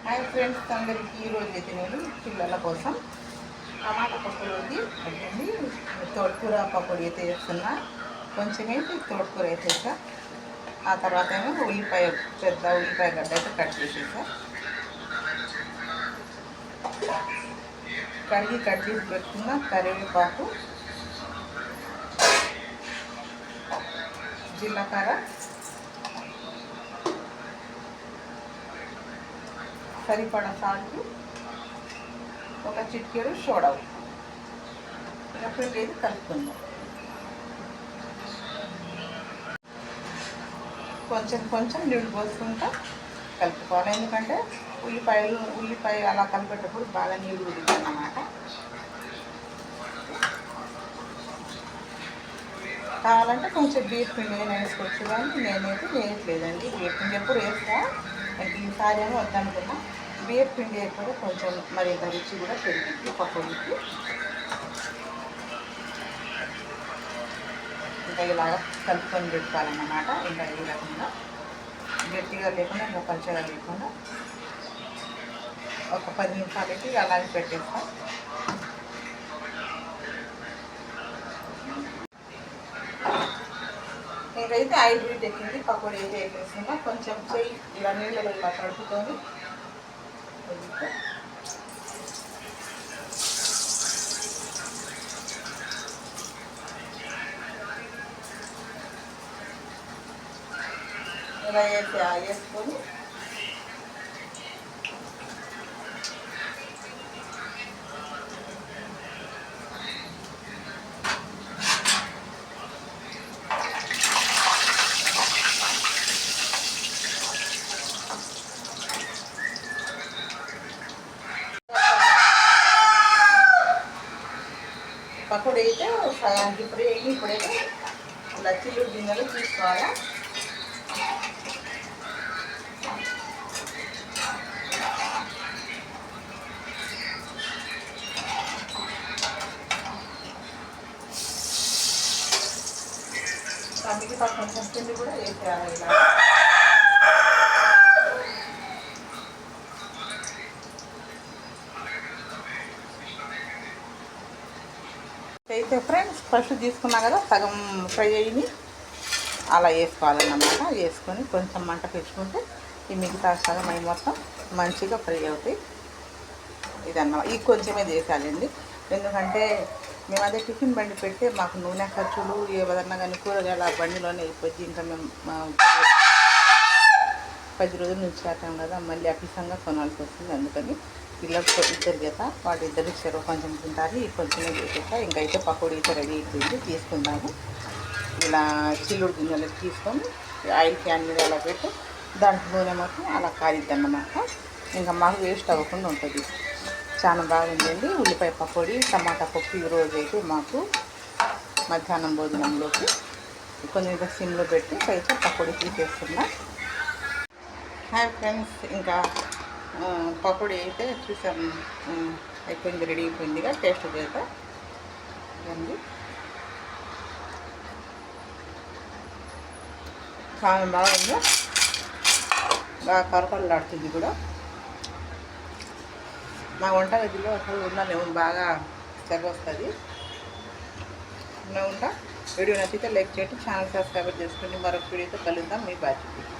Hi friends, అందరికీ ఈరోజు అయితే నేను పిల్లల కోసం టమాటా పకోడీ అడ్డండి తోటకూర పకోడీ అయితే వేస్తున్నా. కొంచెం అయితే తోటకూర వేసేసా. ఆ తర్వాత ఏమో పెద్ద ఉల్లిపాయ గడ్డ అయితే కట్ చేసేసా. కడిగి కట్ చేసి పెట్టుకున్న కరివేపాకు, జీలకర్ర, సరిపడా సాల్ట్, ఒక చిటికెడు సోడా ఎప్పుడు లేదు కలుపుకుందాం. కొంచెం కొంచెం నీళ్ళు పోసుకుంటా కలుపుకోవాలి. ఎందుకంటే ఉల్లిపాయ అలా కలిపేటప్పుడు బాగా నీళ్ళు ఉడుతుంది అన్నమాట. కావాలంటే కొంచెం బియ్యం పిండి అయినా వేసుకోవచ్చు, కానీ నేనైతే వేయట్లేదండి. బియ్యం పిండి ఎప్పుడు వేస్తా, ఈసారి ఏమో వద్దనుకున్నా. బియ్యం పిండి వేయకపోతే కొంచెం మరి రుచి కూడా పెరిగింది పకోడీకి. ఇంకా ఇలాగా కలుపుకొని పెట్టుకోవాలన్నమాట. ఇంకా ఈ రకంగా గట్టిగా లేకుండా ఇంకా పలుచగా లేకుండా ఒక 10 నిమిషాలకి అలాగే పెట్టేస్తాం. ఇంకైతే 5 వీట్ ఎక్కింది. పకోడీ అయితే వేసేస్తున్నా. కొంచెం చెయ్యి ఇలా నీళ్ళలో ఇలా కడుపుకొని ఇలా వేసుకొని పకోడీ అయితే సగానికి ఇప్పుడైతే ఇలా చిల్లు గిన్నెలు తీసుకోవాలా. మిగతా కొంచెం పిండి కూడా వేసేయాలి. ఇలా అయితే ఫ్రెండ్స్, ఫస్ట్ తీసుకున్నా కదా సగం ఫ్రై అయ్యి అలా వేసుకోవాలన్నమాట. వేసుకొని కొంచెం మంట పెంచుకుంటే ఈ మిగతా సగం అవి మొత్తం మంచిగా ఫ్రై అవుతాయి. ఇదన్నమాట. ఈ కొంచెమే చేసాలండి, ఎందుకంటే మేము అదే టిఫిన్ బండి పెడితే మాకు నూనె ఖర్చులు ఏదన్నా కానీ కూరగాయల బండిలోనే అయిపోయింది. ఇంకా మేము 10 రోజుల నుంచి ఆటాం కదా, మళ్ళీ అపిసంగా కొనాల్సి వస్తుంది. అందుకని పిల్లలు ఇద్దరు చేత వాళ్ళిద్దరు చెరువు కొంచెం తింటారు. ఈ కొంచెమే చేసేసా. ఇంకైతే పకోడీ అయితే రెడీ అయిపోయింది. తీసుకుందాము. ఇలా చిల్లుడు గిన్నెలకు తీసుకొని ఆయిల్ క్యాన్ మీద అలా పెట్టి దాంట్లో నూనె మొత్తం అలా కారిద్ది అన్నమాట. ఇంకా మాకు వేస్ట్ అవ్వకుండా ఉంటుంది. చాలా బాగుందండి ఉల్లిపాయ పకోడీ టమాటా పప్పు. ఈరోజు అయితే మాకు మధ్యాహ్నం భోజనంలోకి కొంచెం సిమ్లో పెట్టి అయితే పకోడీ తీసేస్తున్నా. హాయ్ ఫ్రెండ్స్, ఇంకా పకోడీ అయితే చూసాం అయిపోయింది, రెడీ అయిపోయిందిగా. టేస్ట్ చేద్దాం. చాలా బాగుంది, బాగా కరకరలాడుతుంది కూడా. మా వంటగదిలో అసలు ఉండలేము, బాగా సెగ వస్తుంది. ఉంటా. వీడియో నచ్చితే లైక్ చేయండి, ఛానల్ సబ్స్క్రైబ్ చేసుకోండి. మరొక వీడియోతో కలుద్దాం. మీ బాధ్యత.